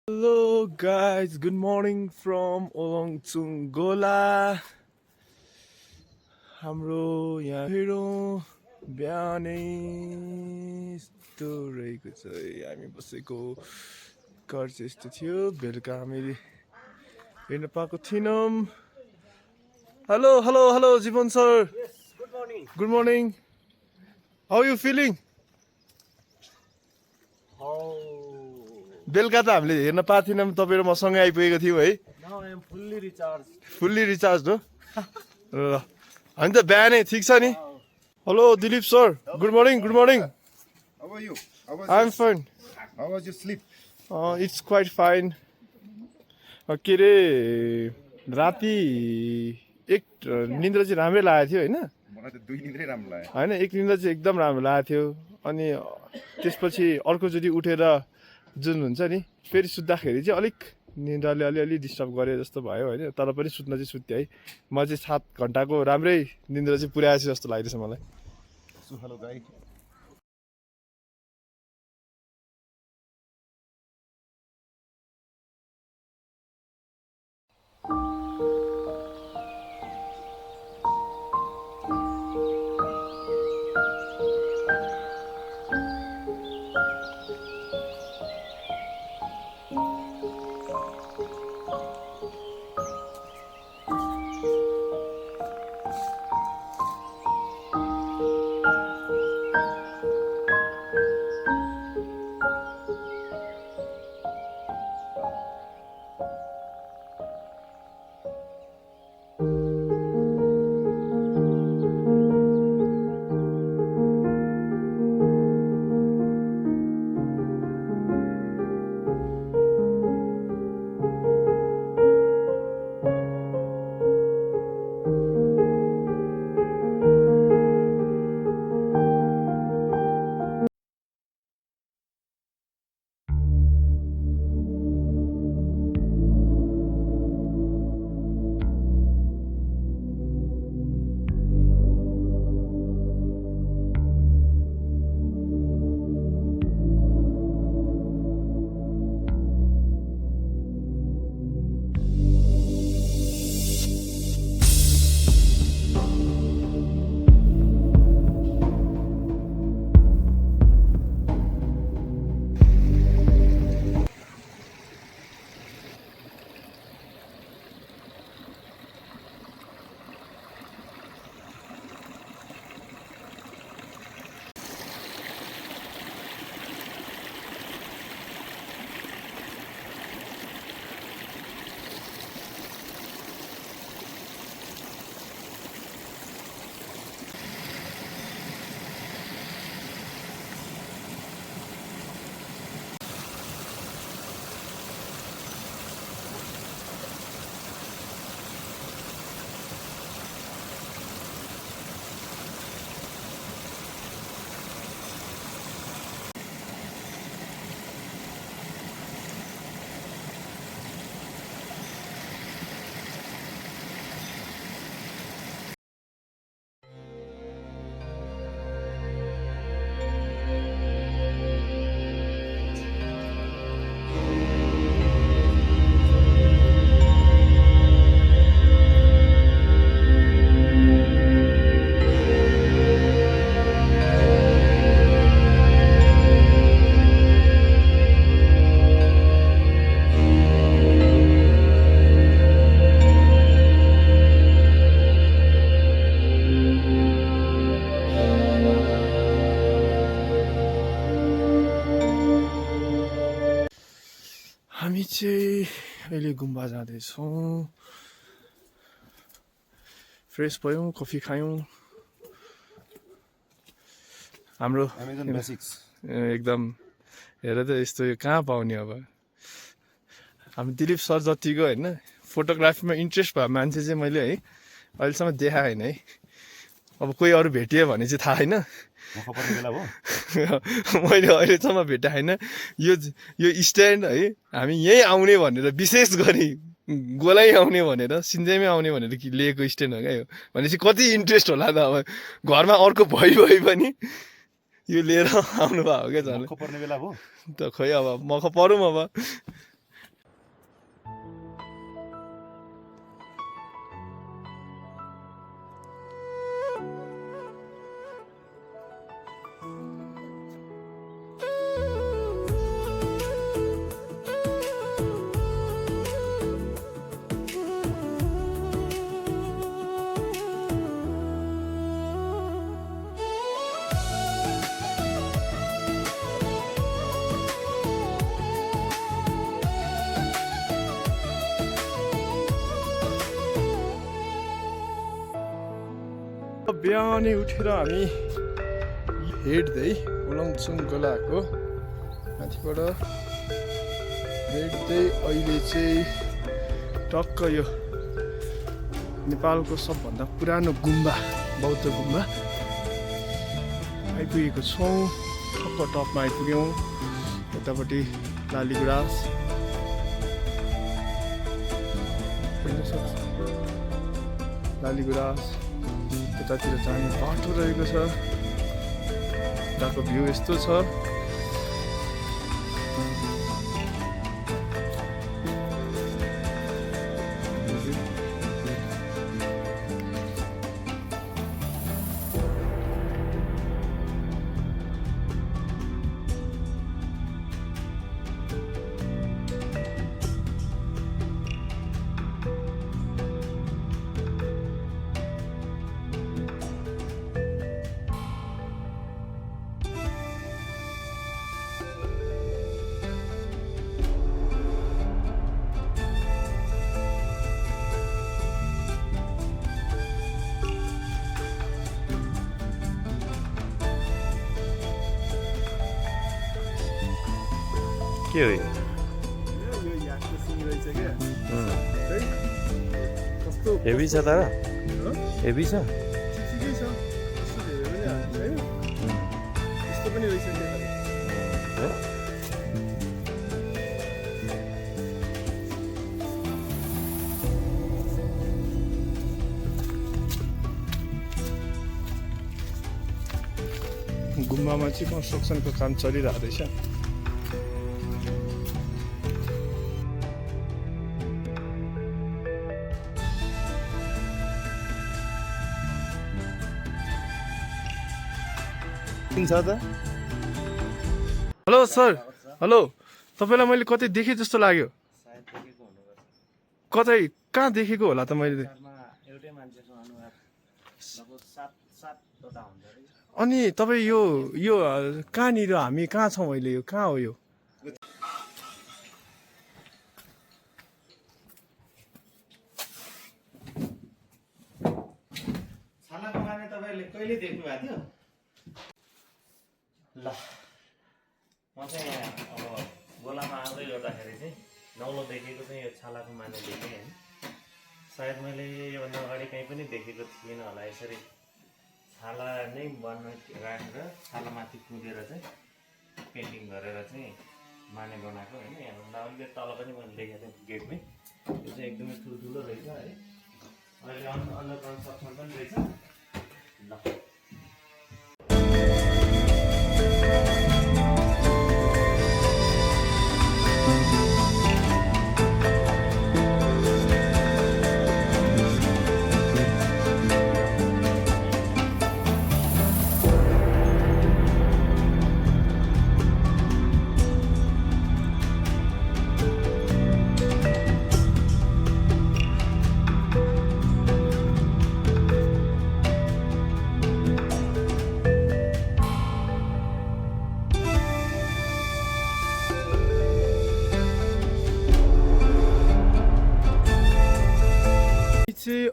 Hello guys, good morning from Olongchung Gola. हाम्रो यहाँ हिँडो बिहानै यस्तो रहेको छ हामी बसेको घर चाहिँ यस्तो थियो बेलुका हामीले हिँड्न पाएको थिएनौँ हेलो हेलो हेलो जीवन sir good morning how you feeling बेलुका त हामीले हेर्न पाएको थिएनौँ तपाईँ र म सँगै आइपुगेको थियौँ है फुल्ली रिचार्ज हो ल होइन त बिहानै ठिक छ नि hello Dilip sir good morning How are you? How was I am fine How was your sleep? It's quite fine के अरे राति एक निन्द्रा चाहिँ राम्रै लागेको थियो होइन मलाई त दुई निन्द्रै राम्रो लाग्यो होइन एक निन्द्रा चाहिँ एकदम राम्रो लागेको थियो अनि त्यसपछि अर्कोचोटि उठेर जुन हुन्छ नि फेरि सुत्दाखेरि चाहिँ अलिक निन्द्राले अलिअलि डिस्टर्ब गरे जस्तो भयो होइन तर पनि सुत्न चाहिँ सुत्थेँ है म चाहिँ 7 घन्टाको राम्रै निन्द्रा चाहिँ पुर्याएछु जस्तो लाग्दैछ मलाई So hello guys. हामी चाहिँ अहिले गुम्बा जाँदैछौँ फ्रेस भयौँ कफी खायौँ हाम्रो Amazon Basics. एकदम हेर त यस्तो यो कहाँ पाउने अब हामी दिलीप सर जतिको होइन फोटोग्राफीमा इन्ट्रेस्ट भयो मान्छे चाहिँ मैले है अहिलेसम्म देखाएँ होइन है अब कोही अरू भेटियो भने चाहिँ थाहा होइन मैले अहिलेसम्म भेटाएँ होइन यो स्ट्यान्ड है हामी यहीँ आउने भनेर विशेष गरी गोलै आउने भनेर सिन्जेमै आउने भनेर लिएको स्ट्यान्ड हो क्या यो भनेपछि कति इन्ट्रेस्ट होला त अब घरमा अर्को भइ पनि यो लिएर आउनु भयो क्या झन् पर्ने बेला भयो त खोइ अब मख परौँ अब बिहानै उठेर हामी हेर्दै ओलङचुङ गोलाको माथिबाट हेर्दै अहिले चाहिँ टक्क यो नेपालको सबभन्दा पुरानो गुम्बा बौद्ध गुम्बा आइपुगेको छौँ। टक्क टपमा आइपुग्यौँ। यतापट्टि लालीगुराँस हेर्न सक्छ, लालीगुराँस यतातिर जाने बाटो रहेको छ। यताको भ्यू यस्तो छ। के हो यो? यो याकको सिङ रहेछ क्या। है कस्तो हेभी छ तर हेभी छ। ठिकै छ। यस्तो धेरै पनि हाल्नु छैन। यस्तो पनि रहेछ क्या। गुम्बामा चाहिँ कन्स्ट्रक्सनको काम चलिरहेको रहेछ। छ त हेलो सर, हेलो। तपाईँलाई मैले कतै देखेँ जस्तो लाग्यो। कतै कहाँ देखेको होला त मैले? अनि तपाईँ यो यो कहाँनिर हामी कहाँ छौँ अहिले? यो कहाँ हो यो? छालाको माने तपाईँले कहिले देख्नु भएको थियो? ल म चाहिँ अब गोलामा आउँदै गर्दाखेरि चाहिँ नौलो देखेको चाहिँ यो छालाको माने देखेँ होइन। सायद मैले योभन्दा अगाडि कहीँ पनि देखेको थिइनँ होला। यसरी छाला नै बन्न राखेर छालामाथि कुदेर चाहिँ पेन्टिङ गरेर चाहिँ माने बनाएको होइन। यहाँभन्दा अलिकति तल पनि मैले देखेको थिएँ गेटमै। यो चाहिँ एकदमै ठुल्ठुलो रहेछ है। अहिले अन्डर कन्स्ट्रक्सन पनि रहेछ। ल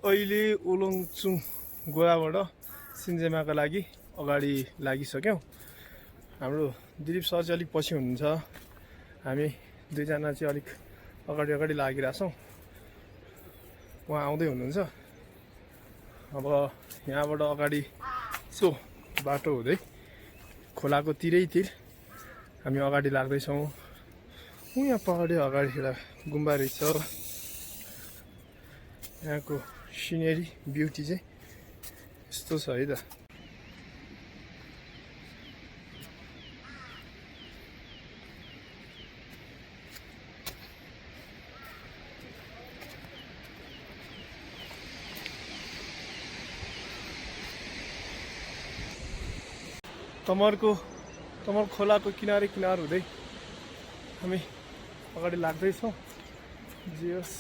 अहिले ओलङचुङ गोलाबाट सिन्जेमाको लागि अगाडि लागिसक्यौँ। हाम्रो दिलीप सर चाहिँ अलिक पछि हुनुहुन्छ। हामी दुईजना चाहिँ अलिक अगाडि अगाडि लागिरहेछौँ। उहाँ आउँदै हुनुहुन्छ। अब यहाँबाट अगाडि यसो बाटो हुँदै खोलाको तिरैतिर हामी अगाडि लाग्दैछौँ। यहाँ पहाडी अगाडि एउटा गुम्बा रहेछ। यहाँको सिनेरी ब्युटी चाहिँ यस्तो छ है त। तमर खोलाको किनारे हुँदै हामी अगाडि लाग्दैछौँ। जे होस्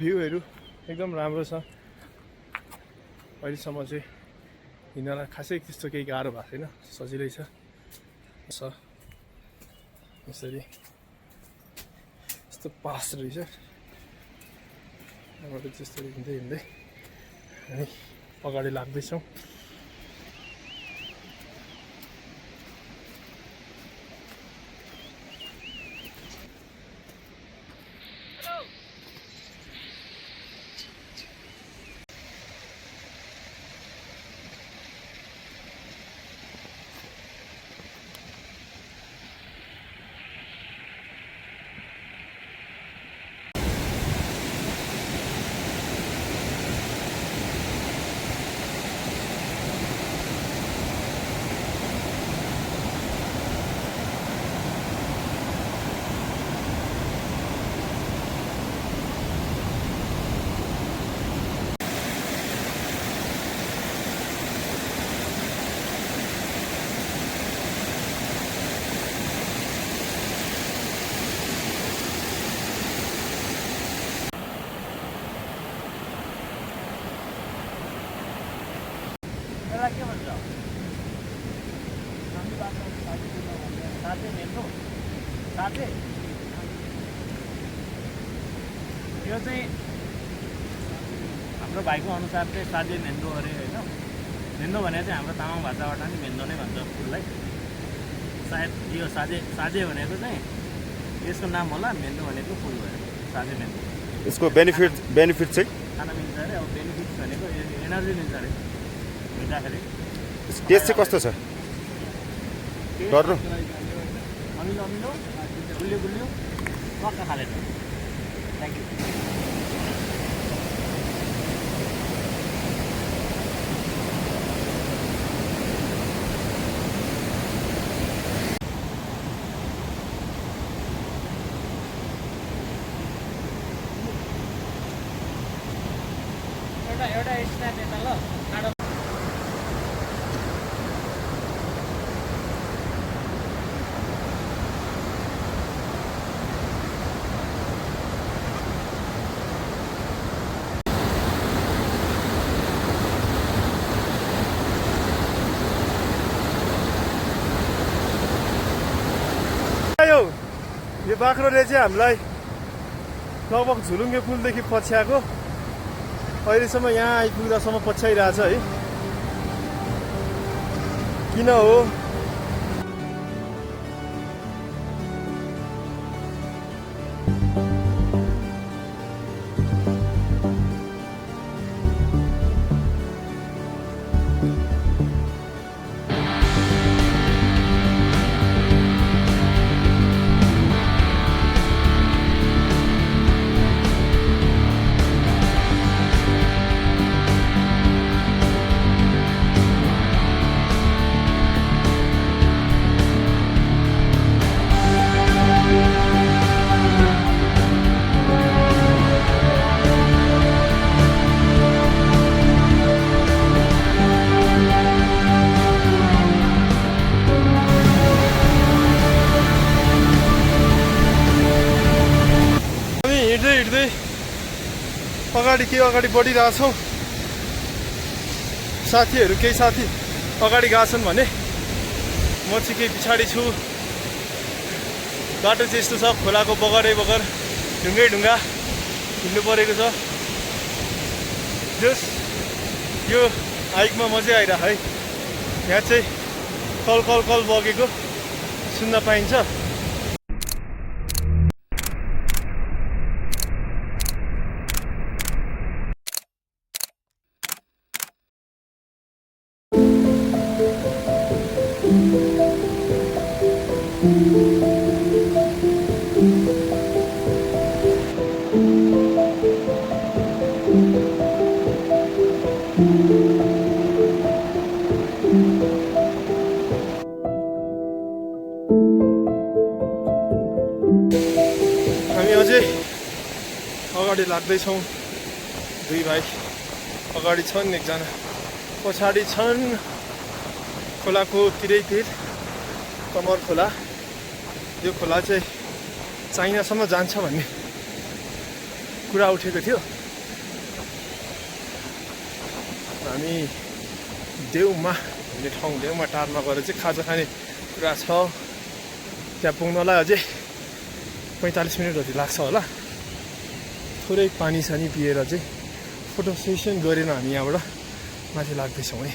भ्यूहरू एकदम राम्रो छ। अहिलेसम्म चाहिँ हिँड्नलाई खासै त्यस्तो केही गाह्रो भएको छैन, सजिलै छ। यसरी यस्तो पास रहेछ। यहाँबाट त्यस्तरी हिँड्दै हामी अगाडि लाग्दैछौँ। के भन्छ साँच्चै मेन्डो साँच्चै यो चाहिँ हाम्रो भाइको अनुसार चाहिँ साझे मेन्डो अरे होइन। मेन्डो भने चाहिँ हाम्रो तामाङ भाषाबाट नि मेन्डो नै भन्छ फुललाई। सायद यो साझे भनेको चाहिँ यसको नाम होला, मेन्डो भनेको फुल भयो, साझे मेन्डो। यसको बेनिफिट चाहिँ खाना मिल्छ अरे। अब बेनिफिट्स भनेको एनर्जी मिल्छ अरे भिन्दाखेरि। टेस्ट चाहिँ कस्तो छ? गर्नु अमिलो अमिलो गुलियो गुलियो मक्का खाले। Thank you. एउटा स्ट्यान्ड यता ल काँडो। यो बाख्रोले चाहिँ हामीलाई लगभग झुलुङ्गे पुलदेखि पछ्याएको, अहिलेसम्म यहाँ आइपुग्दासम्म पछ्याइरहेछ है। किन हो? अगाडि बढिरहेछौँ। साथीहरू केही साथी अगाडि गएछन् भने म चाहिँ केही पछाडि छु। बाटो चाहिँ यस्तो छ, खोलाको बगरै बगर ढुङ्गै ढुङ्गा हिँड्नु परेको छ। जस यो हाइकमा मजै आइरह है। यहाँ चाहिँ कल बगेको सुन्न पाइन्छ। हामी अझै अगाडि लाग्दैछौँ। दुई भाइ अगाडि छन्, एकजना पछाडि छन्। खोलाको तिरैतिर कमर खोला, यो खोला चाहिँ चाइनासम्म जान्छ भन्ने कुरा उठेको थियो। हामी देउमा भन्ने ठाउँ, देउमा टारमा गएर चाहिँ खाजा खाने कुरा छ। त्यहाँ पुग्नलाई अझै 45 मिनट जति लाग्छ होला। थोरै पानी सानी पिएर चाहिँ फोटो सेसन गरेर हामी यहाँबाट माथि लाग्दैछौँ है।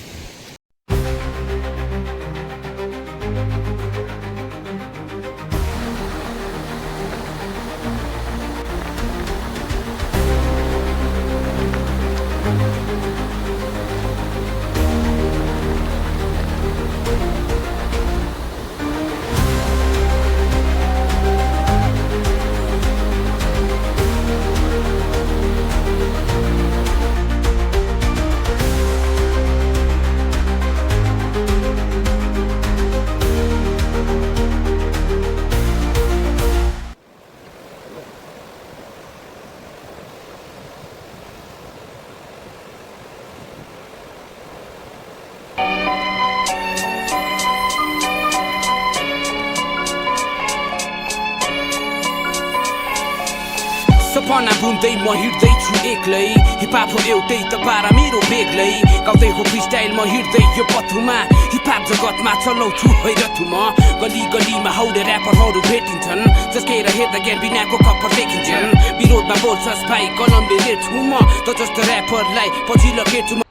सपना बुन्दै म हिँड्दैछु एक्लै, हिपहप हो एउटै त पारा मेरो बेग्लै, गाउँदै हो फ्रीस्टाइल म हिँड्दै यो पथमा, हिपहप जगतमा चलाउँछु हैरत म, गली गलीमा हौडे ऱ्यापरहरू भेटिन्छन्, जस्केर हेर्दा ज्ञान बिनाको कप्पर देखिन्छन्, विरोधमा बोल्छस् भाइ कलमले लेख्छु म, त जस्तो ऱ्यापरलाई पछि लगेछु म।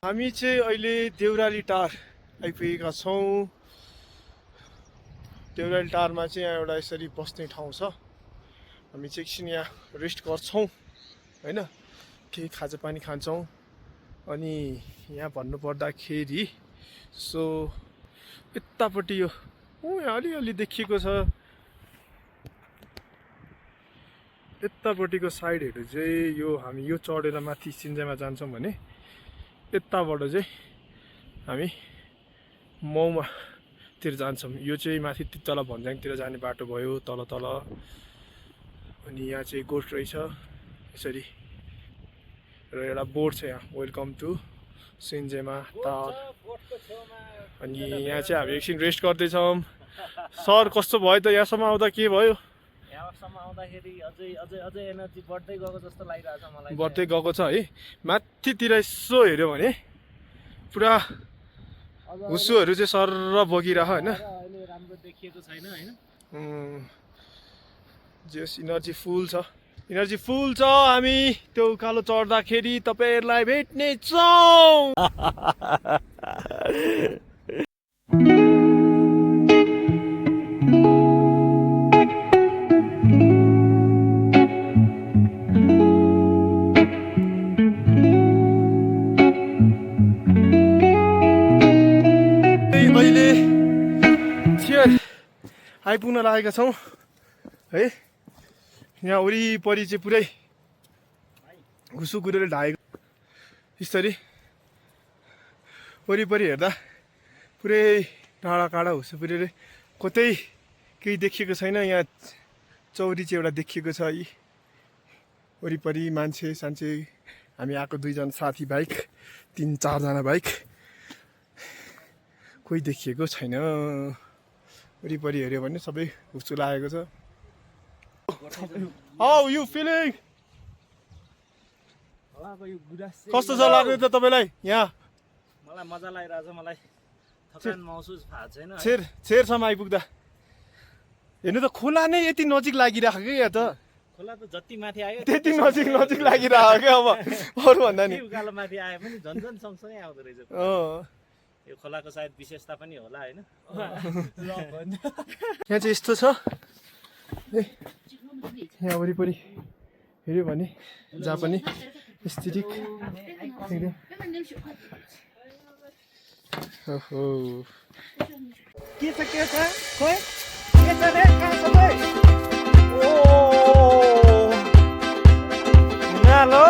हामी चाहिँ अहिले देउराली टार आइपुगेका छौँ। देउराली टारमा चाहिँ यहाँ एउटा यसरी बस्ने ठाउँ छ। हामी चाहिँ एकछिन यहाँ रेस्ट गर्छौँ होइन, केही खाजा पानी खान्छौँ। अनि यहाँ भन्नुपर्दाखेरि सो यतापट्टि यो यहाँ अलिअलि देखिएको छ, यतापट्टिको साइडहरू चाहिँ यो हामी यो चढेर माथि सिन्जेमा जान्छौँ भने यताबाट चाहिँ हामी मौमातिर जान्छौँ। यो चाहिँ माथि तल भन्ज्याङतिर जाने बाटो भयो तल तल। अनि यहाँ चाहिँ गोठ रहेछ यसरी, र एउटा बोर्ड छ यहाँ, वेलकम टु सिन्जेमा टार। अनि यहाँ चाहिँ हामी एकछिन रेस्ट गर्दैछौँ। सर कस्तो भयो त यहाँसम्म आउँदा, के भयो? यहाँसम्म आउँदाखेरि अझै एनर्जी बढ्दै गएको जस्तो लागिरहेछ मलाई। बढ्दै गएको छ है। माथितिर यसो हेऱ्यो भने पुरा हुस्सुहरू चाहिँ सरर बगिरह होइन। अहिले राम्रो देखिएको छैन होइन। जस इनर्जी फुल छ, इनर्जी फुल छ। हामी त्यो उकालो चढ्दाखेरि तपाईँहरूलाई भेट्नेछौँ। अहिले चियर आइपुग्न लागेका छौँ है। यहाँ वरिपरि चाहिँ पुरै घुसुकुरेर ढाकेको, यसरी वरिपरि हेर्दा पुरै टाढा टाढा हुसुकुरेर कतै केही देखिएको छैन। यहाँ चौरी चाहिँ एउटा देखिएको छ है, वरिपरि मान्छे सान्छे। हामी आएको 2 जना साथी बाइक, 3-4 जना बाइक, कोही देखिएको छैन। वरिपरि हेऱ्यो भने सबै हुस्सु लागेको छ। How you feeling? कस्तो छ लाग्ने त तपाईँलाई यहाँ? मलाई मजा लागिरहेछ, मलाई थकान महसुस भएको छैन। छेरसम्म आइपुग्दा हेर्नु त खोला नै यति नजिक लागिरहेको क्या। यहाँ त खोला त जति माथि आयो त्यति नजिक लागिरहेको क्या। अब अरू भन्दा नि उकालो माथि आए पनि झन् सँगसँगै आउँदो रहेछ। यो खोलाको सायद विशेषता पनि होला होइन। यहाँ चाहिँ यस्तो छ, यहाँ वरिपरि हेऱ्यो भने जहाँ पनि एस्थेटिक ओहो के छ खोइ के छ रे कहाँ छ भाइ? ओ नालो